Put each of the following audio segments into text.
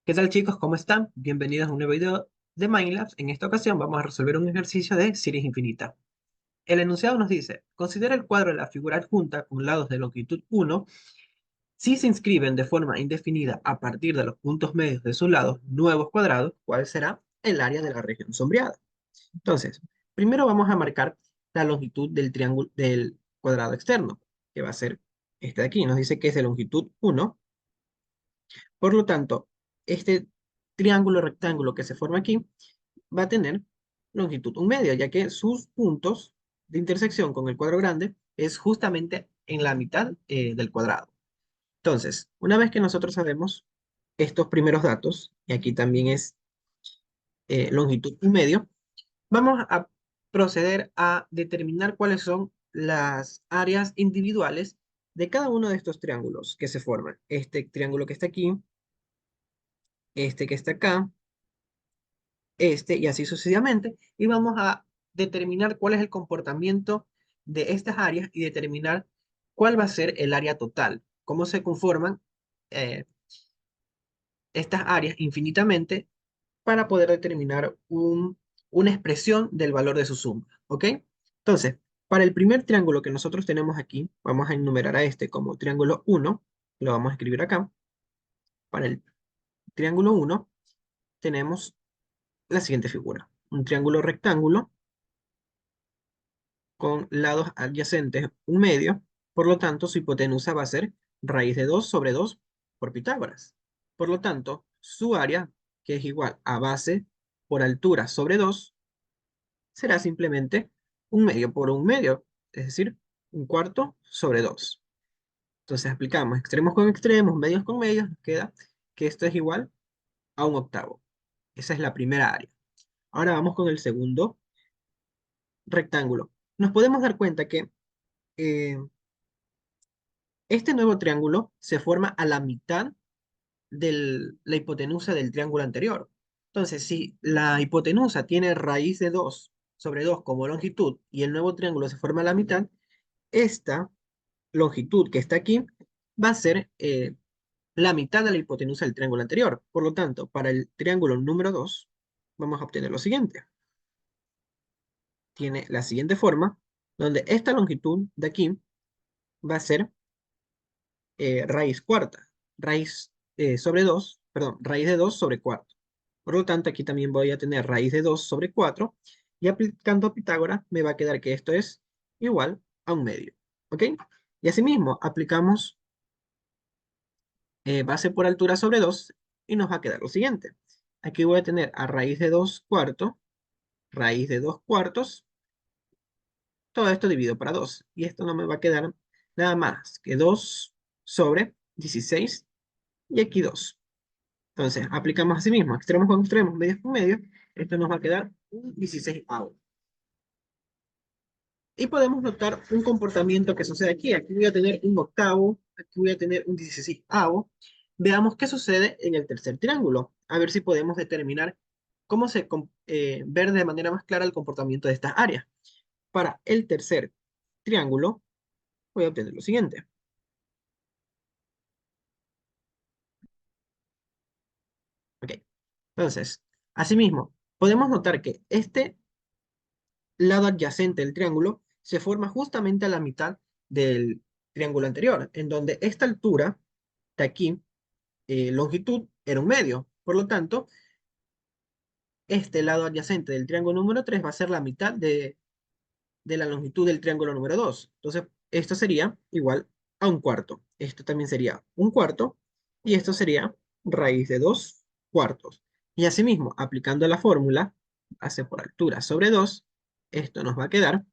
¿Qué tal chicos? ¿Cómo están? Bienvenidos a un nuevo video de Mindlabs. En esta ocasión vamos a resolver un ejercicio de series infinita. El enunciado nos dice, considera el cuadro de la figura adjunta con lados de longitud 1 si se inscriben de forma indefinida a partir de los puntos medios de sus lados nuevos cuadrados, ¿cuál será el área de la región sombreada? Entonces, primero vamos a marcar la longitud del triángulo del cuadrado externo, que va a ser este de aquí. Nos dice que es de longitud 1. Por lo tanto, este triángulo rectángulo que se forma aquí va a tener longitud un medio, ya que sus puntos de intersección con el cuadro grande es justamente en la mitad del cuadrado. Entonces, una vez que nosotros sabemos estos primeros datos, y aquí también es longitud un medio, vamos a proceder a determinar cuáles son las áreas individuales de cada uno de estos triángulos que se forman. Este triángulo que está aquí, este que está acá, este y así sucesivamente, y vamos a determinar cuál es el comportamiento de estas áreas y determinar cuál va a ser el área total, cómo se conforman eh, estas áreas infinitamente para poder determinar una expresión del valor de su suma, ¿ok? Entonces, para el primer triángulo que nosotros tenemos aquí, vamos a enumerar a este como triángulo 1, lo vamos a escribir acá. Para el triángulo 1 tenemos la siguiente figura, un triángulo rectángulo con lados adyacentes un medio, por lo tanto su hipotenusa va a ser raíz de 2 sobre 2 por Pitágoras. Por lo tanto, su área, que es igual a base por altura sobre 2, será simplemente un medio por un medio, es decir, un cuarto sobre 2. Entonces aplicamos extremos con extremos, medios con medios, nos queda que esto es igual a un octavo. Esa es la primera área. Ahora vamos con el segundo rectángulo. Nos podemos dar cuenta que eh, este nuevo triángulo se forma a la mitad de la hipotenusa del triángulo anterior. Entonces, si la hipotenusa tiene raíz de 2 sobre 2 como longitud y el nuevo triángulo se forma a la mitad, esta longitud que está aquí va a ser la mitad de la hipotenusa del triángulo anterior. Por lo tanto, para el triángulo número 2, vamos a obtener lo siguiente. Tiene la siguiente forma, donde esta longitud de aquí va a ser raíz cuarta, raíz sobre 2, perdón, raíz de 2 sobre cuarto. Por lo tanto, aquí también voy a tener raíz de 2 sobre 4 y aplicando a Pitágoras me va a quedar que esto es igual a un medio. ¿Ok? Y asimismo, aplicamos base por altura sobre 2 y nos va a quedar lo siguiente. Aquí voy a tener a raíz de 2 cuartos, raíz de 2 cuartos, todo esto dividido para 2. Y esto no me va a quedar nada más que 2 sobre 16 y aquí 2. Entonces, aplicamos así mismo, extremos con extremos, medios con medios. Esto nos va a quedar un 16 avo. Y podemos notar un comportamiento que sucede aquí. Aquí voy a tener un octavo, aquí voy a tener un 16 avo. Veamos qué sucede en el tercer triángulo. A ver si podemos determinar cómo ver de manera más clara el comportamiento de estas áreas. Para el tercer triángulo, voy a obtener lo siguiente. Ok, entonces, asimismo, podemos notar que este lado adyacente del triángulo se forma justamente a la mitad del triángulo anterior, en donde esta altura de aquí, longitud, era un medio. Por lo tanto, este lado adyacente del triángulo número 3 va a ser la mitad de la longitud del triángulo número 2. Entonces, esto sería igual a un cuarto. Esto también sería un cuarto y esto sería raíz de 2 cuartos. Y asimismo, aplicando la fórmula, hace por altura sobre 2, esto nos va a quedar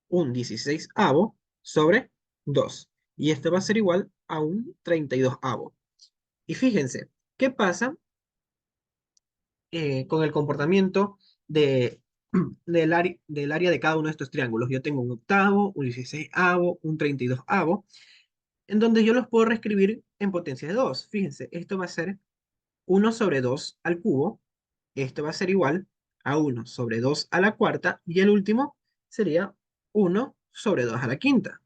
un 16avo sobre 2. Y esto va a ser igual a un 32avo. Y fíjense, ¿qué pasa con el comportamiento de, del área de cada uno de estos triángulos? Yo tengo un octavo, un 16avo, un 32avo, en donde yo los puedo reescribir en potencia de 2. Fíjense, esto va a ser 1 sobre 2 al cubo. Esto va a ser igual a 1 sobre 2 a la cuarta. Y el último sería 1 sobre 2 a la quinta.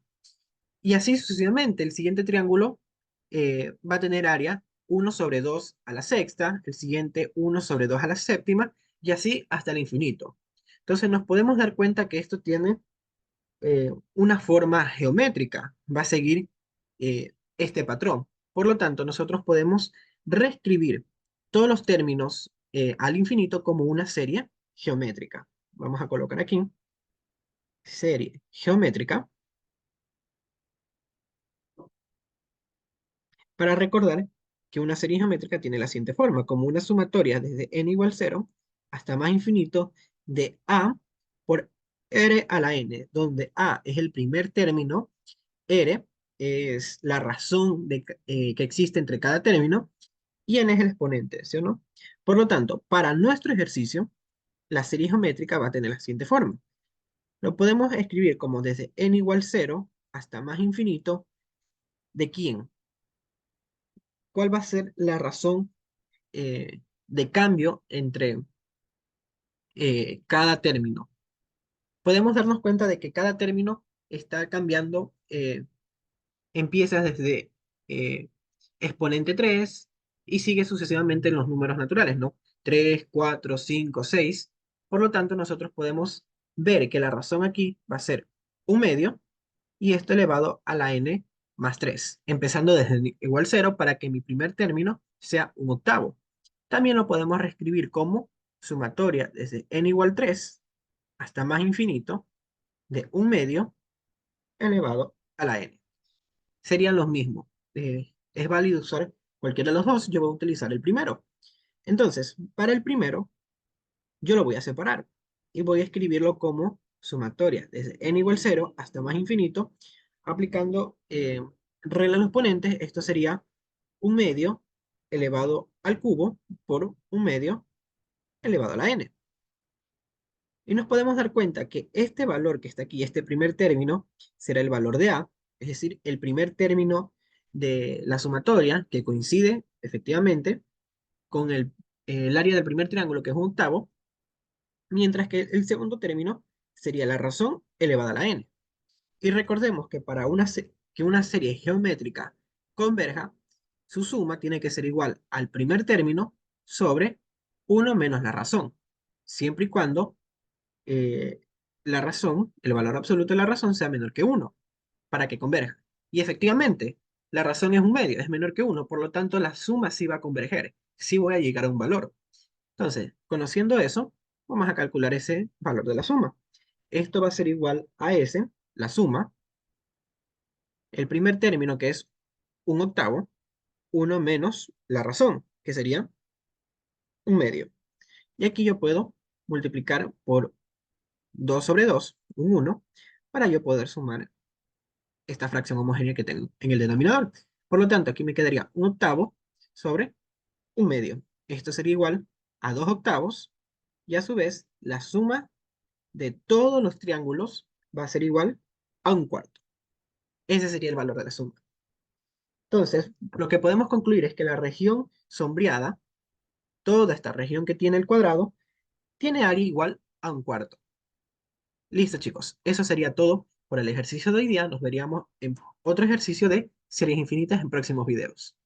Y así sucesivamente, el siguiente triángulo va a tener área 1 sobre 2 a la sexta, el siguiente 1 sobre 2 a la séptima, y así hasta el infinito. Entonces nos podemos dar cuenta que esto tiene una forma geométrica, va a seguir este patrón. Por lo tanto, nosotros podemos reescribir todos los términos al infinito como una serie geométrica. Vamos a colocar aquí serie geométrica para recordar que una serie geométrica tiene la siguiente forma, como una sumatoria desde n igual 0 hasta más infinito de a por r a la n, donde a es el primer término, r es la razón que existe entre cada término y n es el exponente, ¿sí o no? Por lo tanto, para nuestro ejercicio, la serie geométrica va a tener la siguiente forma. Lo podemos escribir como desde n igual 0 hasta más infinito de quién. ¿Cuál va a ser la razón de cambio entre cada término? Podemos darnos cuenta de que cada término está cambiando, empieza desde eh, exponente 3 y sigue sucesivamente en los números naturales, ¿no? 3, 4, 5, 6. Por lo tanto, nosotros podemos ver que la razón aquí va a ser un medio y esto elevado a la n más 3, empezando desde igual 0 para que mi primer término sea un octavo. También lo podemos reescribir como sumatoria desde n igual 3 hasta más infinito de un medio elevado a la n. Serían los mismos. Es válido usar cualquiera de los dos, yo voy a utilizar el primero. Entonces, para el primero, yo lo voy a separar y voy a escribirlo como sumatoria desde n igual 0 hasta más infinito, aplicando regla de los exponentes. Esto sería un medio elevado al cubo por un medio elevado a la n. Y nos podemos dar cuenta que este valor que está aquí, este primer término, será el valor de a, es decir, el primer término de la sumatoria que coincide efectivamente con el área del primer triángulo, que es un octavo, mientras que el segundo término sería la razón elevada a la n. Y recordemos que para que una serie geométrica converja, su suma tiene que ser igual al primer término sobre 1 menos la razón, siempre y cuando eh, la razón, el valor absoluto de la razón sea menor que 1 para que converja. Y efectivamente, la razón es un medio, es menor que 1, por lo tanto la suma sí va a converger, sí voy a llegar a un valor. Entonces, conociendo eso, vamos a calcular ese valor de la suma. Esto va a ser igual a S, la suma, el primer término que es un octavo, 1 menos la razón, que sería un medio. Y aquí yo puedo multiplicar por 2 sobre 2, un 1, para yo poder sumar esta fracción homogénea que tengo en el denominador. Por lo tanto, aquí me quedaría un octavo sobre un medio. Esto sería igual a 2 octavos y a su vez la suma de todos los triángulos va a ser igual a un cuarto. Ese sería el valor de la suma. Entonces, lo que podemos concluir es que la región sombreada, toda esta región que tiene el cuadrado, tiene área igual a un cuarto. Listo, chicos. Eso sería todo por el ejercicio de hoy día. Nos veríamos en otro ejercicio de series infinitas en próximos videos.